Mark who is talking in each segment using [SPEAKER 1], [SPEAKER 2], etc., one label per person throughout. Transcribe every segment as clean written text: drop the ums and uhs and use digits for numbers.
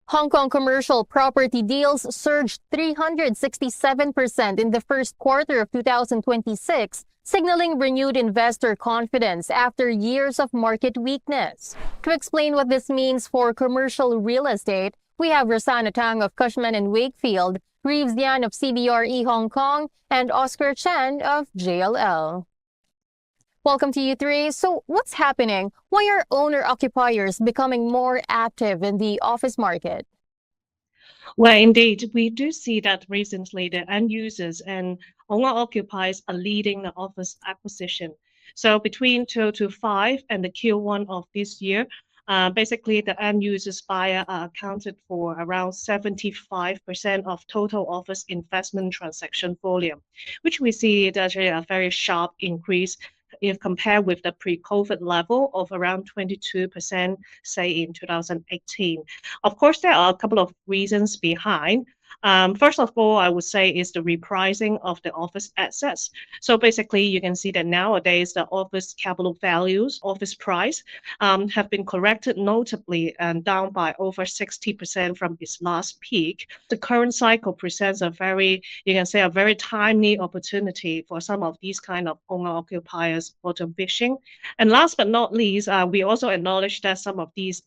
[SPEAKER 1] Hong Kong commercial property deals surged 367% in the first quarter of 2026, signaling renewed investor confidence after years of market weakness. To explain what this means for commercial real estate, we have Rosanna Tang of Cushman & Wakefield, Reeves Yan of CBRE Hong Kong, and Oscar Chan of JLL. Welcome to you three. So what's happening? Why are owner-occupiers becoming more active in the office market?
[SPEAKER 2] Well, indeed, we do see that recently the end users and owner-occupiers are leading the office acquisition. So between 2025 and the Q1 of this year, basically the end users buyer accounted for around 75% of total office investment transaction volume, which we see is actually a very sharp increase if compared with the pre-COVID level of around 22%, say in 2018. Of course, there are a couple of reasons behind. First of all, I would say is the repricing of the office assets. So basically, you can see that nowadays the office capital values, office price, have been corrected notably and down by over 60% from its last peak. The current cycle presents a very, you can say, a very timely opportunity for some of these kind of owner-occupiers bottom fishing. And last but not least, we also acknowledge that some of these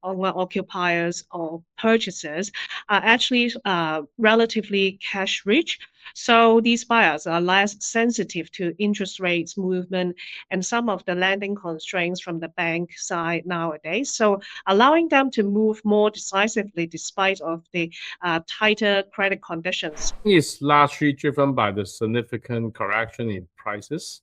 [SPEAKER 2] owner-occupiers or purchasers are actually relatively cash rich. So these buyers are less sensitive to interest rates movement and some of the lending constraints from the bank side nowadays. So allowing them to move more decisively despite of the tighter credit conditions.
[SPEAKER 3] It's largely driven by the significant correction in prices.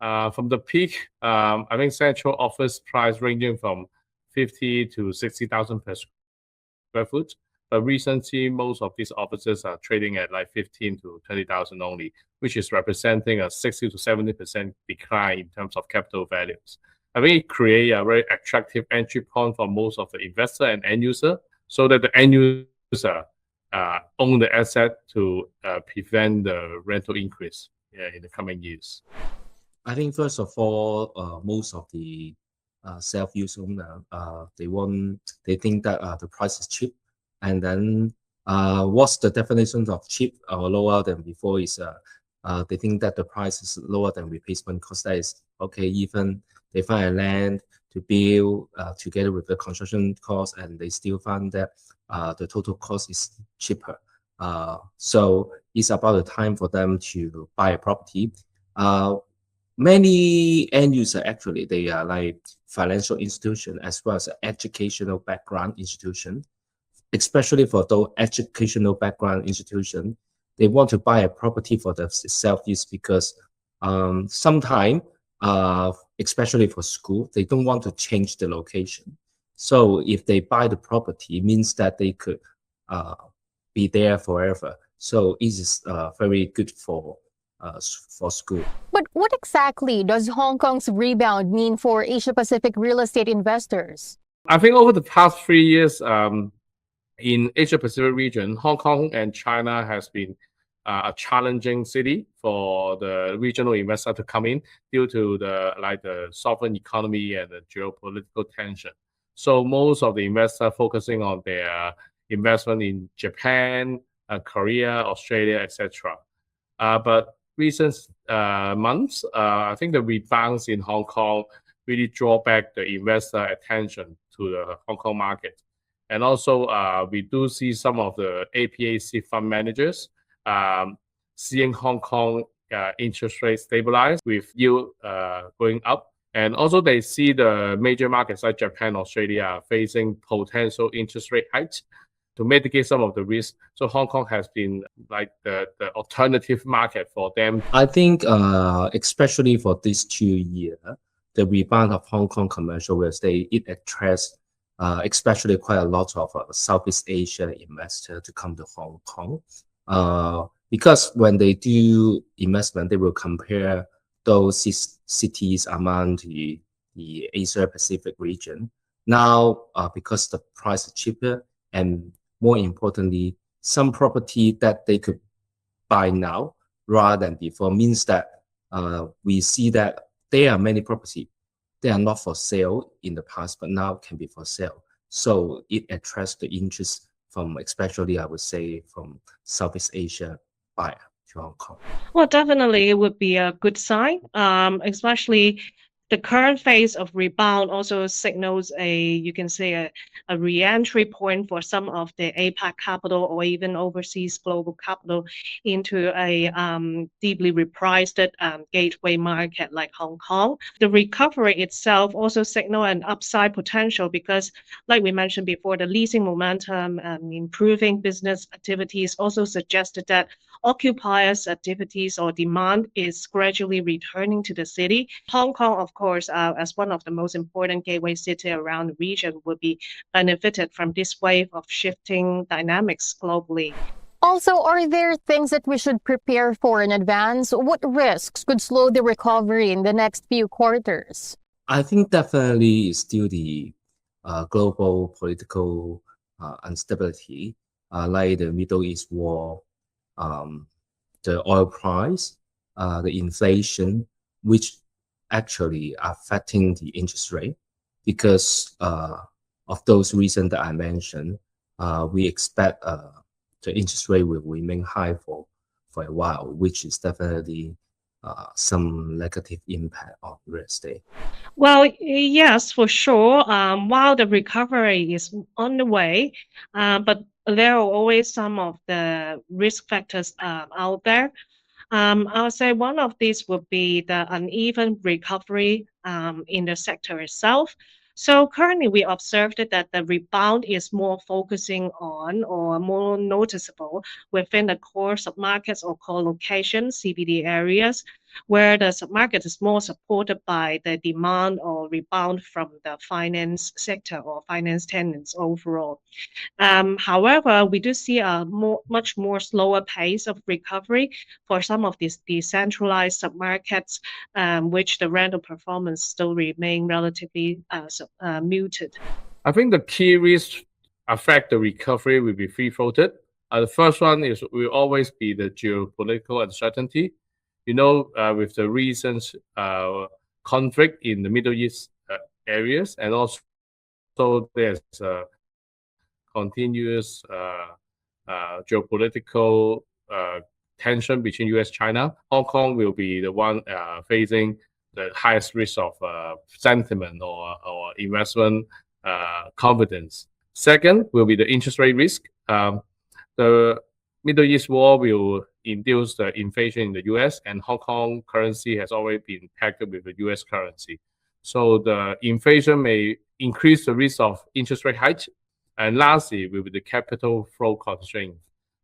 [SPEAKER 3] From the peak, I think central office price ranging from 50 to 60,000 per square foot. But recently, most of these offices are trading at like 15 to 20,000 only, which is representing a 60 to 70% decline in terms of capital values. I think it creates a very attractive entry point for most of the investor and end user, so that the end user own the asset to prevent the rental increase in the coming years.
[SPEAKER 4] I think first of all, most of the self-use owner, they think that the price is cheap. And then what's the definition of cheap or lower than before is they think that the price is lower than replacement cost. That is okay, even they find a land to build together with the construction cost, and they still find that the total cost is cheaper. So it's about the time for them to buy a property. Many end users actually, they are like financial institution as well as educational background institution. Especially for those educational background institutions, they want to buy a property for themselves use because sometimes, especially for school, they don't want to change the location. So if they buy the property, it means that they could be there forever. So it is very good for school.
[SPEAKER 1] But what exactly does Hong Kong's rebound mean for Asia-Pacific real estate investors?
[SPEAKER 3] I think over the past 3 years, in Asia-Pacific region, Hong Kong and China has been a challenging city for the regional investor to come in due to the sovereign economy and the geopolitical tension. So most of the investors focusing on their investment in Japan, Korea, Australia, etc. But recent months, I think the rebounds in Hong Kong really draw back the investor attention to the Hong Kong market. And also, we do see some of the APAC fund managers seeing Hong Kong interest rates stabilize with yield going up. And also, they see the major markets like Japan, Australia facing potential interest rate hikes to mitigate some of the risk. So Hong Kong has been like the alternative market for them.
[SPEAKER 4] I think especially for these 2 years, the rebound of Hong Kong commercial real estate, it attracts especially quite a lot of Southeast Asia investors to come to Hong Kong. Because when they do investment, they will compare those cities among the Asia Pacific region. Now, because the price is cheaper, and more importantly, some property that they could buy now rather than before means that we see that there are many property. They are not for sale in the past, but now can be for sale. So it attracts the interest from, especially I would say, from Southeast Asia buyer to Hong Kong.
[SPEAKER 2] Well, definitely it would be a good sign, especially the current phase of rebound also signals you can say a re-entry point for some of the APAC capital or even overseas global capital into a deeply repriced gateway market like Hong Kong. The recovery itself also signal an upside potential because, like we mentioned before, the leasing momentum and improving business activities also suggested that occupiers' activities or demand is gradually returning to the city. Hong Kong, of course, as one of the most important gateway city around the region, will be benefited from this wave of shifting dynamics globally.
[SPEAKER 1] Also, are there things that we should prepare for in advance? What risks could slow the recovery in the next few quarters?
[SPEAKER 4] I think definitely it's still the global political instability, like the Middle East war, the oil price, the inflation, which actually affecting the interest rate. Because of those reasons that I mentioned, we expect the interest rate will remain high for a while, which is definitely some negative impact on real estate.
[SPEAKER 2] Well, yes, for sure. While the recovery is on the way, but there are always some of the risk factors out there. I would say one of these would be the uneven recovery in the sector itself. So currently we observed that the rebound is more focusing on or more noticeable within the core submarkets or core locations, CBD areas, where the submarket is more supported by the demand or rebound from the finance sector or finance tenants overall. However, we do see a much more slower pace of recovery for some of these decentralized submarkets, which the rental performance still remain relatively muted.
[SPEAKER 3] I think the key risks affect the recovery will be three-folded. The first one will always be the geopolitical uncertainty. With the recent conflict in the Middle East areas, and also there's continuous geopolitical tension between US-China. Hong Kong will be the one facing the highest risk of sentiment or investment confidence. Second will be the interest rate risk. The Middle East war will induce the inflation in the US, and Hong Kong currency has already been pegged with the US currency. So the inflation may increase the risk of interest rate hike. And lastly, will be the capital flow constraint.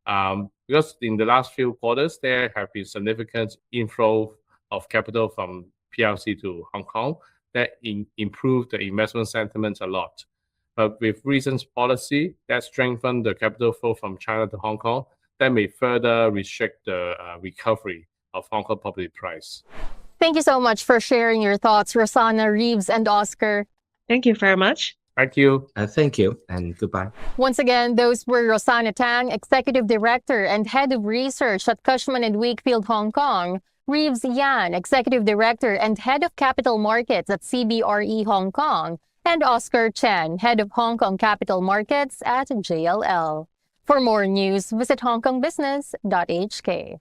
[SPEAKER 3] Because in the last few quarters, there have been significant inflow of capital from PRC to Hong Kong that improved the investment sentiment a lot. But with recent policy that strengthened the capital flow from China to Hong Kong, that may further restrict the recovery of Hong Kong property price.
[SPEAKER 1] Thank you so much for sharing your thoughts, Rosanna, Reeves, and Oscar.
[SPEAKER 2] Thank you very much.
[SPEAKER 3] Thank you.
[SPEAKER 4] Thank you, and goodbye.
[SPEAKER 1] Once again, those were Rosanna Tang, Executive Director and Head of Research at Cushman & Wakefield, Hong Kong; Reeves Yan, Executive Director and Head of Capital Markets at CBRE Hong Kong; and Oscar Chen, Head of Hong Kong Capital Markets at JLL. For more news, visit hongkongbusiness.hk.